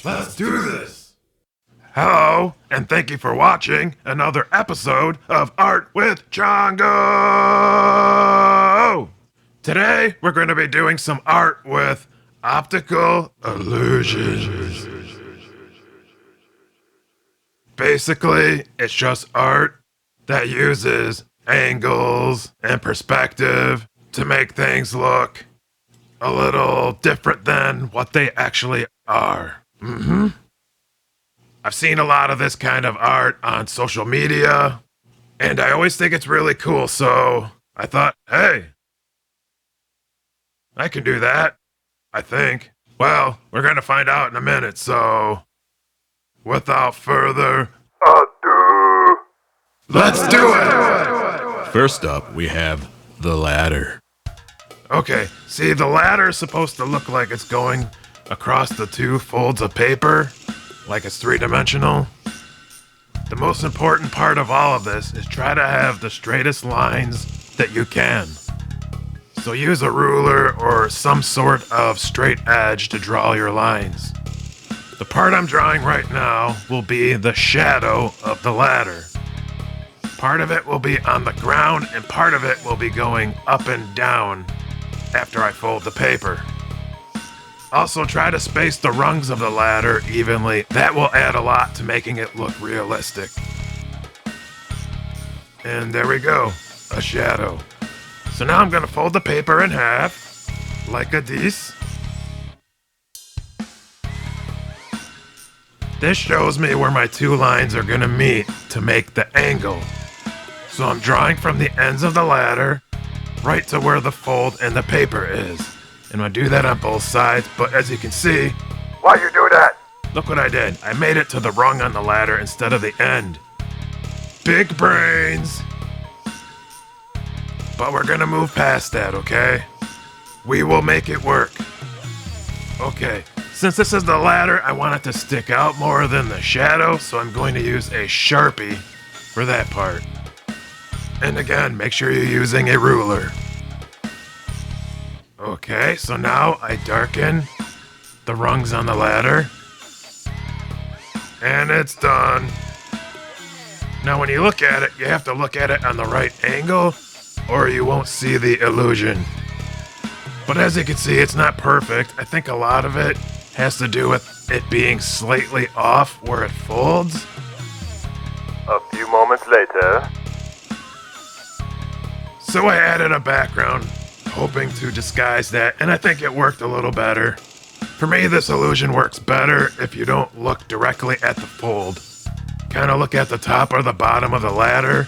Let's do this! Hello, and thank you for watching another episode of Art with Chongo! Today, we're going to be doing some art with optical illusions. Basically, it's just art that uses angles and perspective to make things look a little different than what they actually are. I've seen a lot of this kind of art on social media, and I always think it's really cool, so I thought, hey, I can do that, I think. Well, we're gonna find out in a minute, so without further ado, let's do it! First up, we have the ladder. Okay, see, the ladder is supposed to look like it's going across the two folds of paper, like it's three-dimensional. The most important part of all of this is try to have the straightest lines that you can. So use a ruler or some sort of straight edge to draw your lines. The part I'm drawing right now will be the shadow of the ladder. Part of it will be on the ground and part of it will be going up and down after I fold the paper. Also, try to space the rungs of the ladder evenly. That will add a lot to making it look realistic. And there we go, a shadow. So now I'm gonna fold the paper in half, like a this. This shows me where my two lines are gonna meet to make the angle. So I'm drawing from the ends of the ladder right to where the fold in the paper is. And I do that on both sides, but as you can see, why you do that? Look what I did. I made it to the rung on the ladder instead of the end. Big brains. But we're gonna move past that, okay? We will make it work. Okay, since this is the ladder, I want it to stick out more than the shadow, so I'm going to use a Sharpie for that part. And again, make sure you're using a ruler. Okay, so now I darken the rungs on the ladder. And it's done. Now when you look at it, you have to look at it on the right angle or you won't see the illusion. But as you can see, it's not perfect. I think a lot of it has to do with it being slightly off where it folds. A few moments later. So I added a background, hoping to disguise that, and I think it worked a little better. For me, this illusion works better if you don't look directly at the fold. Kind of look at the top or the bottom of the ladder,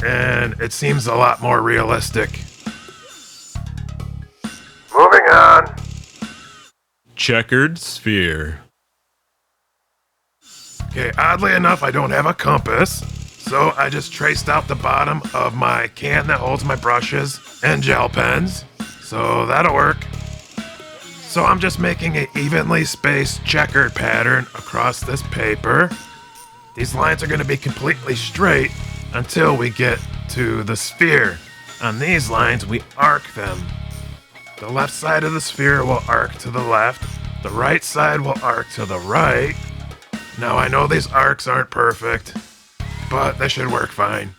and it seems a lot more realistic. Moving on. Checkered sphere. Okay, oddly enough, I don't have a compass, so I just traced out the bottom of my can that holds my brushes and gel pens, so that'll work. So I'm just making an evenly spaced checkered pattern across this paper. These lines are going to be completely straight until we get to the sphere. On these lines, we arc them. The left side of the sphere will arc to the left. The right side will arc to the right. Now I know these arcs aren't perfect, but they should work fine.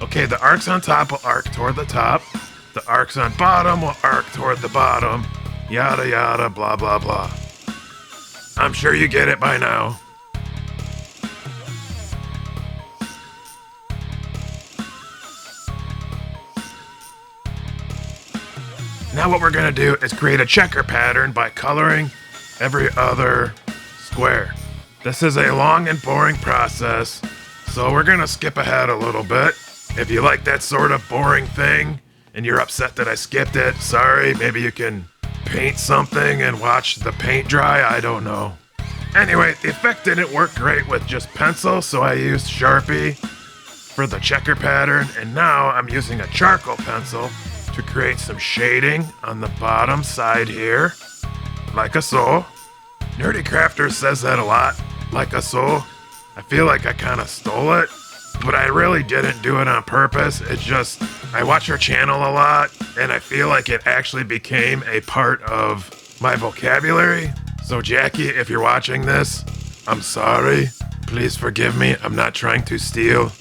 Okay, the arcs on top will arc toward the top. The arcs on bottom will arc toward the bottom. Yada yada, blah blah blah. I'm sure you get it by now. Now what we're gonna do is create a checker pattern by coloring every other square. This is a long and boring process, so we're gonna skip ahead a little bit. If you like that sort of boring thing and you're upset that I skipped it, sorry, maybe you can paint something and watch the paint dry, I don't know. Anyway, the effect didn't work great with just pencil, so I used Sharpie for the checker pattern, and now I'm using a charcoal pencil to create some shading on the bottom side here, like a so. Nerdy Crafter says that a lot, like a so. I feel like I kind of stole it, but I really didn't do it on purpose. It's just, I watch her channel a lot, and I feel like it actually became a part of my vocabulary. So Jackie, if you're watching this, I'm sorry. Please forgive me. I'm not trying to steal.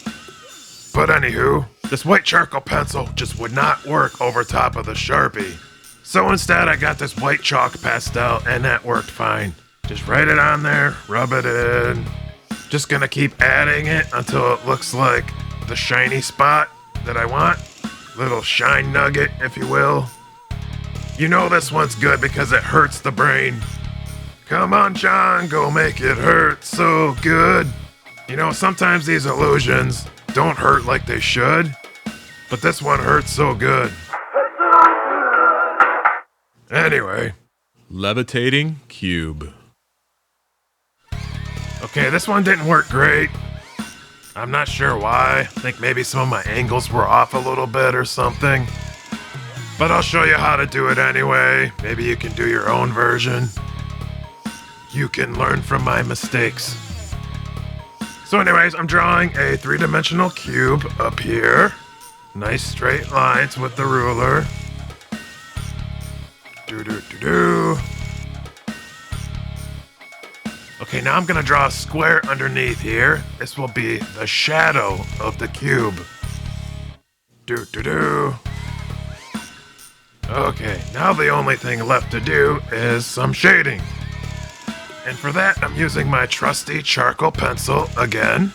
But anywho, this white charcoal pencil just would not work over top of the Sharpie. So instead I got this white chalk pastel, and that worked fine. Just write it on there, rub it in. Just gonna keep adding it until it looks like the shiny spot that I want. Little shine nugget, if you will. You know this one's good because it hurts the brain. Come on, John, go make it hurt so good. You know, sometimes these illusions don't hurt like they should, but this one hurts so good. Anyway. Levitating cube. Okay, this one didn't work great. I'm not sure why. I think maybe some of my angles were off a little bit or something. But I'll show you how to do it anyway. Maybe you can do your own version. You can learn from my mistakes. So anyways, I'm drawing a three-dimensional cube up here. Nice straight lines with the ruler. Do-do-do-do. Okay, now I'm gonna draw a square underneath here. This will be the shadow of the cube. Do-do-do. Okay, now the only thing left to do is some shading. And for that, I'm using my trusty charcoal pencil again.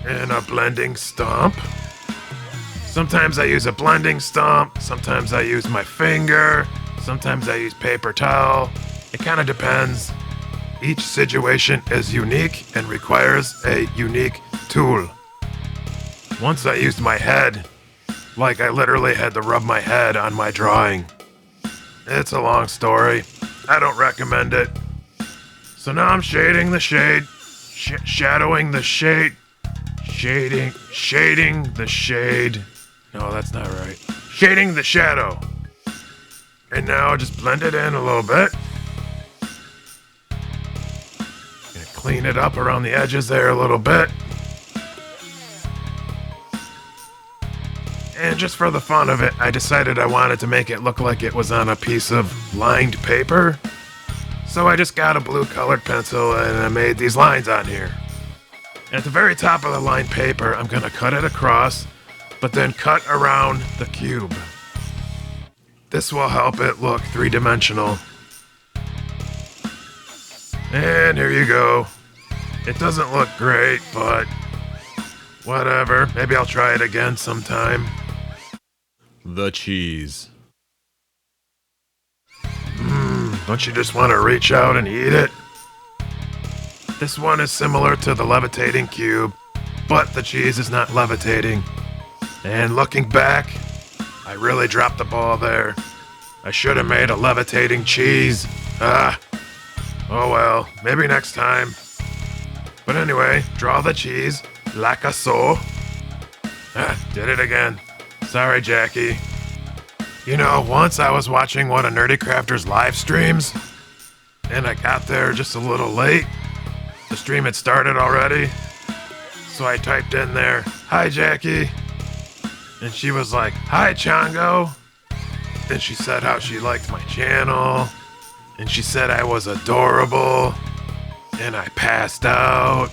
And a blending stump. Sometimes I use a blending stump, sometimes I use my finger, sometimes I use paper towel. It kind of depends. Each situation is unique and requires a unique tool. Once I used my head, like I literally had to rub my head on my drawing. It's a long story. I don't recommend it. So now I'm shading the shade, shadowing the shade, shading the shade. No, that's not right. Shading the shadow. And now just blend it in a little bit. Gonna clean it up around the edges there a little bit. And just for the fun of it, I decided I wanted to make it look like it was on a piece of lined paper. So I just got a blue colored pencil and I made these lines on here. And at the very top of the lined paper, I'm gonna cut it across, but then cut around the cube. This will help it look three-dimensional. And here you go. It doesn't look great, but whatever. Maybe I'll try it again sometime. The cheese. Don't you just want to reach out and eat it? This one is similar to the levitating cube, but the cheese is not levitating. And looking back, I really dropped the ball there. I should have made a levitating cheese. Oh well, maybe next time. But anyway, draw the cheese, like a so. Did it again. Sorry, Jackie. You know, once I was watching one of Nerdy Crafter's live streams, and I got there just a little late. The stream had started already. So I typed in there, "Hi, Jackie." And she was like, "Hi, Chongo." And she said how she liked my channel. And she said I was adorable. And I passed out.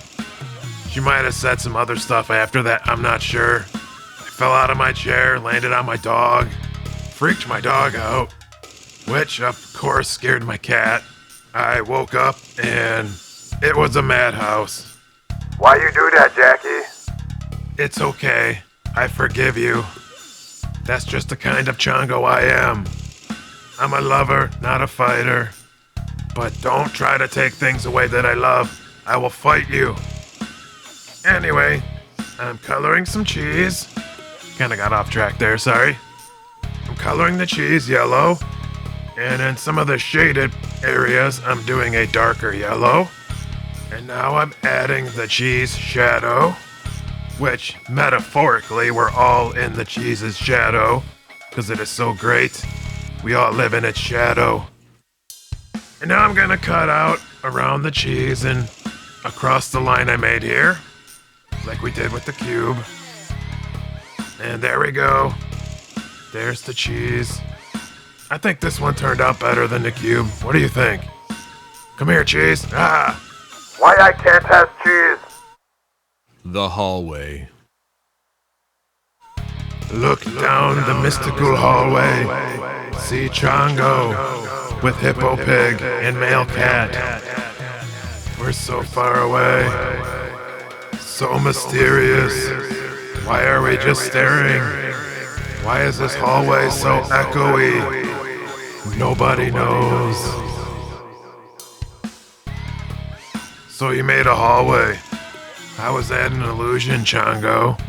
She might have said some other stuff after that, I'm not sure. I fell out of my chair, landed on my dog, freaked my dog out, which of course scared my cat. I woke up and it was a madhouse. Why you do that, Jackie? It's okay. I forgive you. That's just the kind of Chongo I am. I'm a lover, not a fighter. But don't try to take things away that I love. I will fight you. Anyway, I'm coloring some cheese. Kinda got off track there, sorry. I'm coloring the cheese yellow. And in some of the shaded areas, I'm doing a darker yellow. And now I'm adding the cheese shadow, which metaphorically we're all in the cheese's shadow, because it is so great. We all live in its shadow. And now I'm gonna cut out around the cheese and across the line I made here. like we did with the cube. And there we go. There's the cheese. I think this one turned out better than the cube. What do you think? Come here, cheese. Ah! Why I can't have cheese? The hallway. Look down the mystical hallway. See Chongo with Hippo Pig and Male Cat. We're so far away. So mysterious. Why are we just staring? Why is this hallway so echoey? Nobody knows. So you made a hallway. How is that an illusion, Chongo?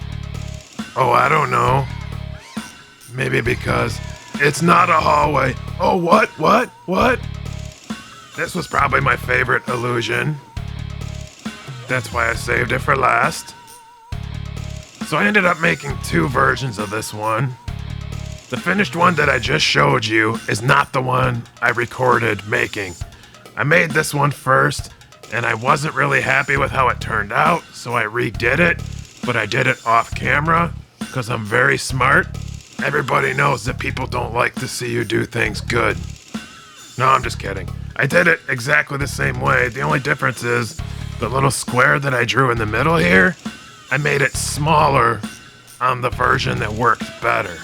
Oh, I don't know. Maybe because it's not a hallway. Oh, what? This was probably my favorite illusion. That's why I saved it for last. So I ended up making two versions of this one. The finished one that I just showed you is not the one I recorded making. I made this one first, and I wasn't really happy with how it turned out, so I redid it, but I did it off camera, because I'm very smart. Everybody knows that people don't like to see you do things good. No, I'm just kidding. I did it exactly the same way. The only difference is the little square that I drew in the middle here, I made it smaller on the version that worked better.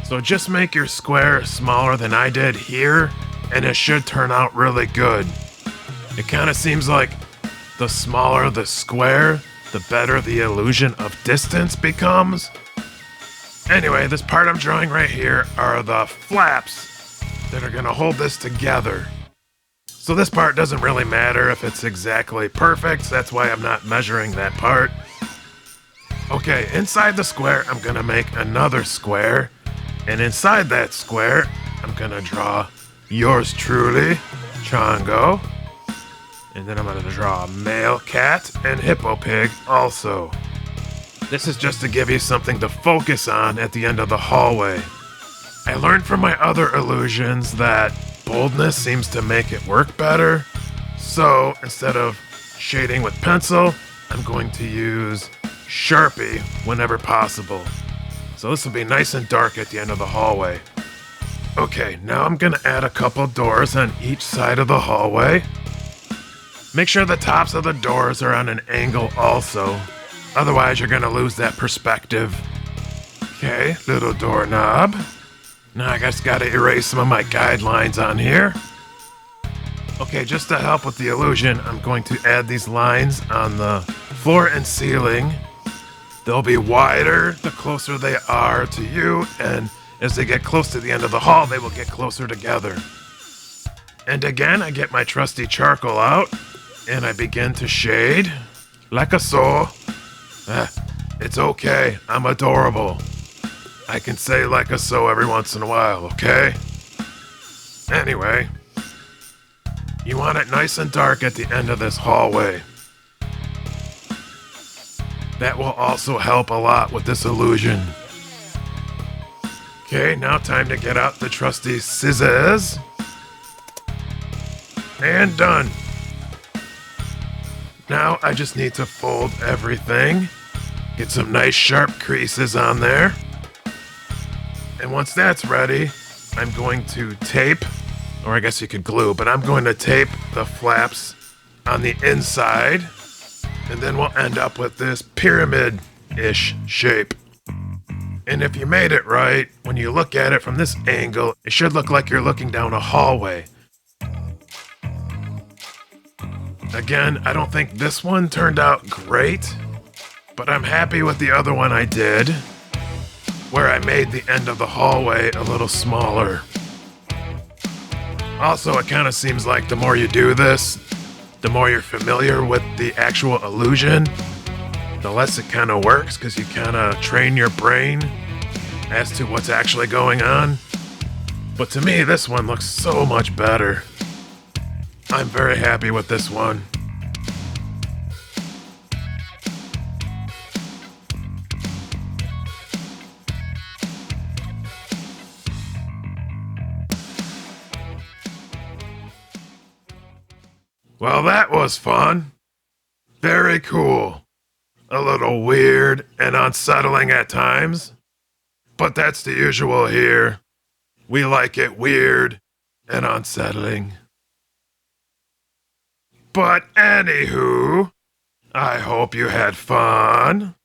So just make your square smaller than I did here, and it should turn out really good. It kind of seems like the smaller the square, the better the illusion of distance becomes. Anyway, this part I'm drawing right here are the flaps that are gonna hold this together. So this part doesn't really matter if it's exactly perfect, so that's why I'm not measuring that part. Okay, inside the square, I'm gonna make another square, and inside that square, I'm gonna draw yours truly, Chongo. And then I'm gonna draw a male cat and hippo pig also. This is just to give you something to focus on at the end of the hallway. I learned from my other illusions that boldness seems to make it work better. So instead of shading with pencil, I'm going to use Sharpie whenever possible. So this will be nice and dark at the end of the hallway. Okay, now I'm gonna add a couple doors on each side of the hallway. Make sure the tops of the doors are on an angle also. Otherwise, you're gonna lose that perspective. Okay, little doorknob. Now I just gotta erase some of my guidelines on here. Okay, just to help with the illusion, I'm going to add these lines on the floor and ceiling. They'll be wider the closer they are to you, and as they get close to the end of the hall, they will get closer together. And again, I get my trusty charcoal out, and I begin to shade, like a so. It's okay, I'm adorable. I can say like a so every once in a while, okay? Anyway, you want it nice and dark at the end of this hallway. That will also help a lot with this illusion. Okay, now time to get out the trusty scissors. And done. Now I just need to fold everything. Get some nice sharp creases on there. And once that's ready, I'm going to tape, or I guess you could glue, but I'm going to tape the flaps on the inside. And then we'll end up with this pyramid-ish shape. And if you made it right, when you look at it from this angle, it should look like you're looking down a hallway. Again, I don't think this one turned out great, but I'm happy with the other one I did, where I made the end of the hallway a little smaller. Also, it kind of seems like the more you do this, the more you're familiar with the actual illusion, the less it kind of works, because you kind of train your brain as to what's actually going on. But to me, this one looks so much better. I'm very happy with this one. Well, that was fun. Very cool. a little weird and unsettling at times, but that's the usual here. We like it weird and unsettling. But anywho, I hope you had fun.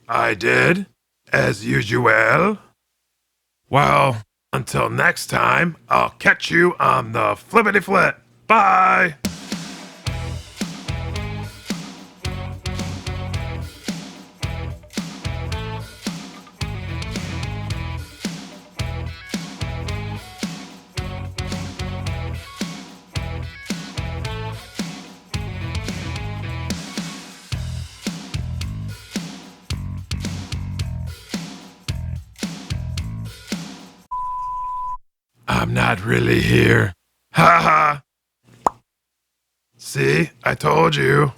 I did, as usual. Well, until next time, I'll catch you on the flippity flip. Bye! I'm not really here. Ha ha! See, I told you.